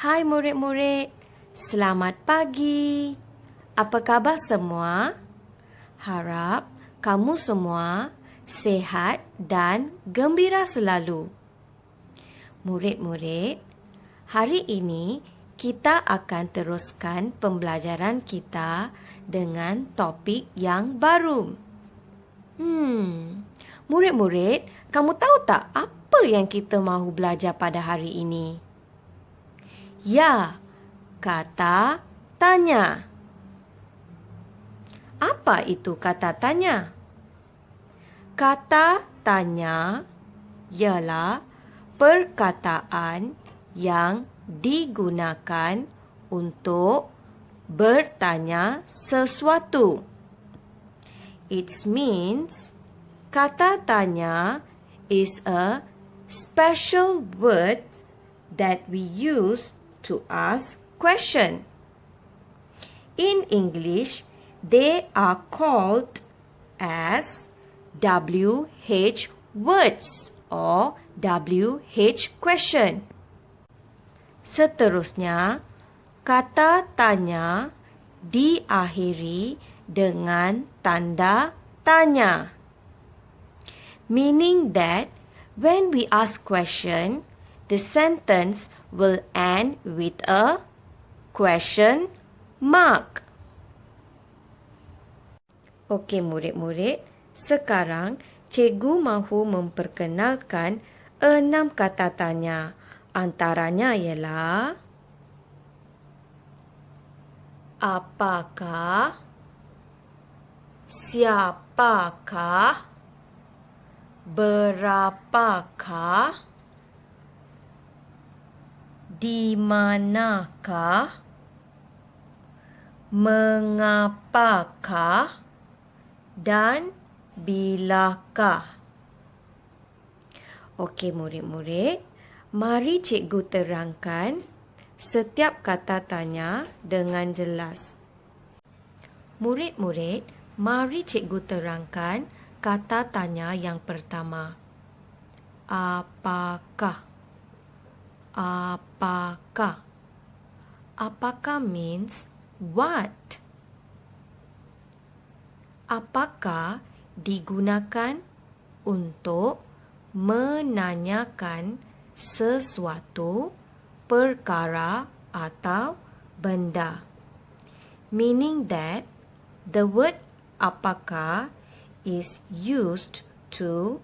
Hai murid-murid, selamat pagi. Apa khabar semua? Harap kamu semua sihat dan gembira selalu. Murid-murid, hari ini kita akan teruskan pembelajaran kita dengan topik yang baru. Murid-murid, kamu tahu tak apa yang kita mahu belajar pada hari ini? Ya, kata tanya. Apa itu kata tanya? Kata tanya ialah perkataan yang digunakan untuk bertanya sesuatu. It means kata tanya is a special word that we use to ask question. In English, they are called as WH words or WH question. Seterusnya, kata tanya diakhiri dengan tanda tanya. Meaning that when we ask question, the sentence will end with a question mark. Okey murid-murid, sekarang cikgu mahu memperkenalkan 6 kata tanya. Antaranya ialah apakah, siapakah, berapakah, di manakah, mengapakah, dan bilakah. Okey murid-murid, mari cikgu terangkan setiap kata tanya dengan jelas. Murid-murid, mari cikgu terangkan kata tanya yang pertama. Apakah? Apakah? Apakah means what? Apakah digunakan untuk menanyakan sesuatu, perkara atau benda. Meaning that the word apakah is used to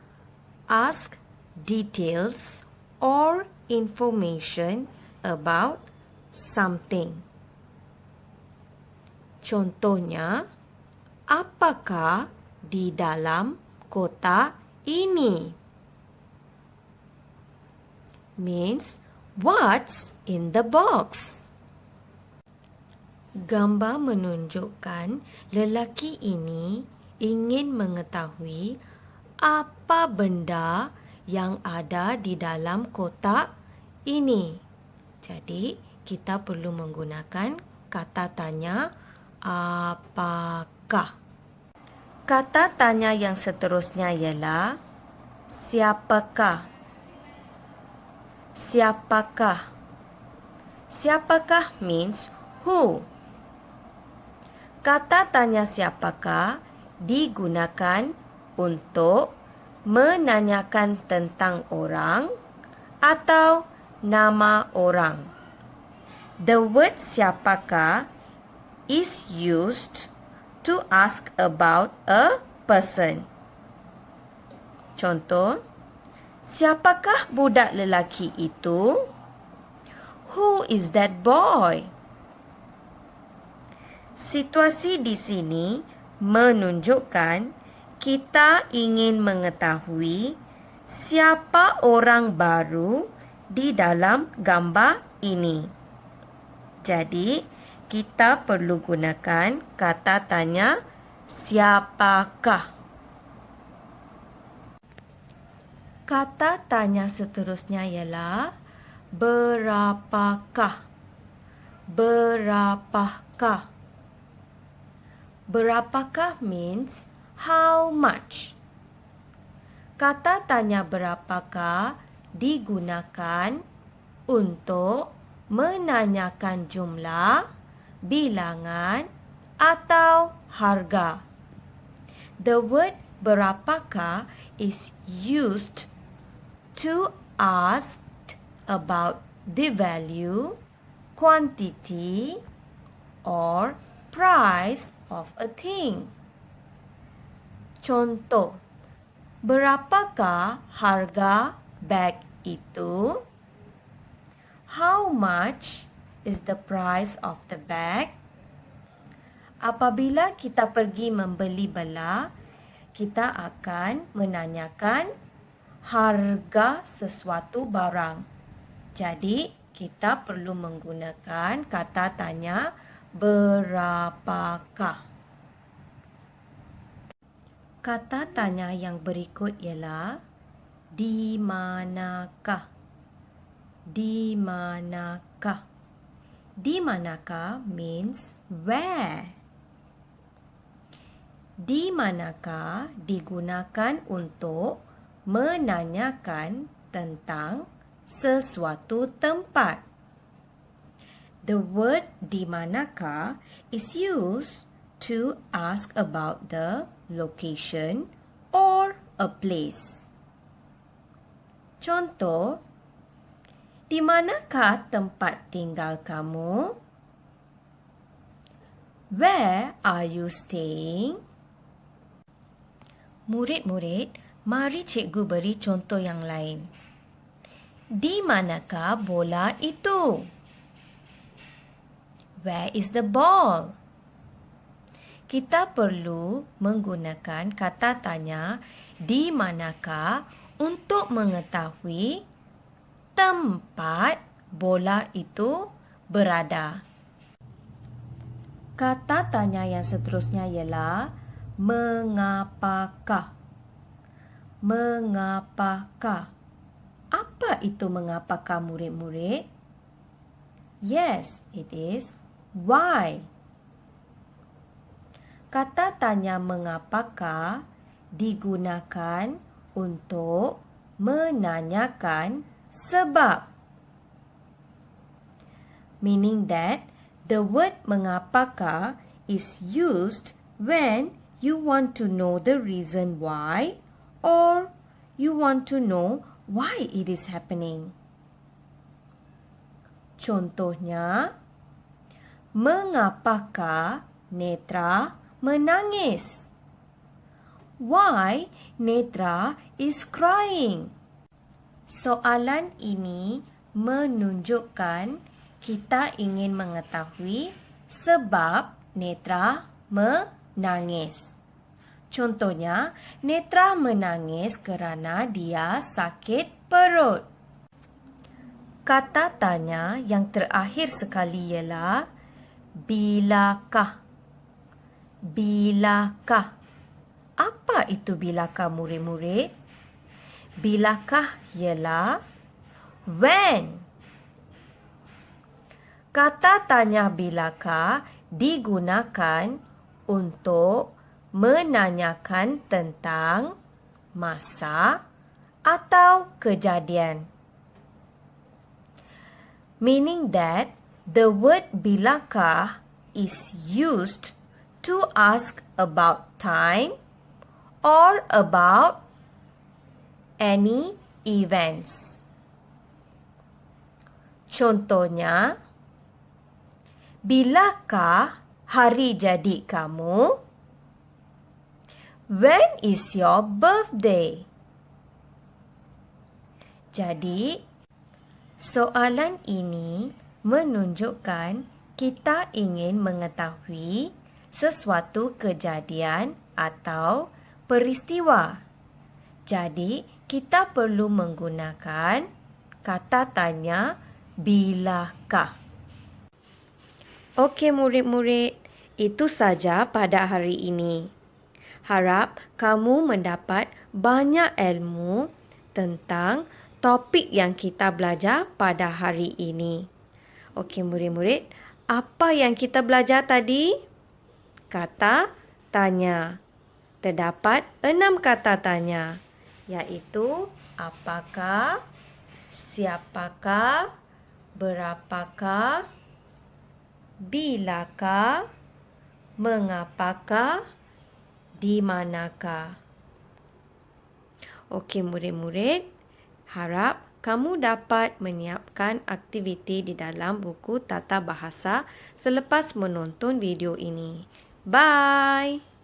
ask details or information about something. Contohnya, apakah di dalam kotak ini? Means, what's in the box? Gambar menunjukkan lelaki ini ingin mengetahui apa benda yang ada di dalam kotak ini. Jadi, kita perlu menggunakan kata tanya apakah. Kata tanya yang seterusnya ialah siapakah? Siapakah? Siapakah means who. Kata tanya siapakah digunakan untuk menanyakan tentang orang atau nama orang. The word siapakah is used to ask about a person. Contoh, siapakah budak lelaki itu? Who is that boy? Situasi di sini menunjukkan kita ingin mengetahui siapa orang baru di dalam gambar ini. Jadi, kita perlu gunakan kata tanya siapakah. Kata tanya seterusnya ialah berapakah? Berapakah? Berapakah means how much. Kata tanya berapakah digunakan untuk menanyakan jumlah, bilangan atau harga. The word berapakah is used to ask about the value, quantity, or price of a thing. Contoh, berapakah harga beg itu? How much is the price of the bag? Apabila kita pergi membeli bela, kita akan menanyakan harga sesuatu barang. Jadi, kita perlu menggunakan kata tanya berapakah. Kata tanya yang berikut ialah di manakah? Di manakah? Di manakah means where. Di manakah digunakan untuk menanyakan tentang sesuatu tempat. The word di manakah is used to ask about the location or a place. Contoh, di manakah tempat tinggal kamu? Where are you staying? Murid-murid, mari cikgu beri contoh yang lain. Di manakah bola itu? Where is the ball? Kita perlu menggunakan kata tanya di manakah untuk mengetahui tempat bola itu berada. Kata tanya yang seterusnya ialah mengapakah? Mengapakah? Apa itu mengapakah murid-murid? Yes, it is why. Kata tanya mengapakah digunakan untuk menanyakan sebab. Meaning that the word mengapakah is used when you want to know the reason why or you want to know why it is happening. Contohnya, mengapakah Netra menangis? Why Netra is crying? Soalan ini menunjukkan kita ingin mengetahui sebab Netra menangis. Contohnya, Netra menangis kerana dia sakit perut. Kata tanya yang terakhir sekali ialah bilakah? Bilakah? Apa itu bilakah murid-murid? Bilakah ialah when. Kata tanya bilakah digunakan untuk menanyakan tentang masa atau kejadian. Meaning that the word bilakah is used to ask about time or about any events. Contohnya, bilakah hari jadi kamu? When is your birthday? Jadi, soalan ini menunjukkan kita ingin mengetahui sesuatu kejadian atau peristiwa. Jadi, kita perlu menggunakan kata tanya bilakah. Okey murid-murid, itu saja pada hari ini. Harap kamu mendapat banyak ilmu tentang topik yang kita belajar pada hari ini. Okey murid-murid, apa yang kita belajar tadi? Kata tanya. Terdapat 6 kata tanya, iaitu apakah, siapakah, berapakah, bilakah, mengapakah, di manakah. Okey murid-murid, harap kamu dapat menyiapkan aktiviti di dalam buku tata bahasa selepas menonton video ini. Bye!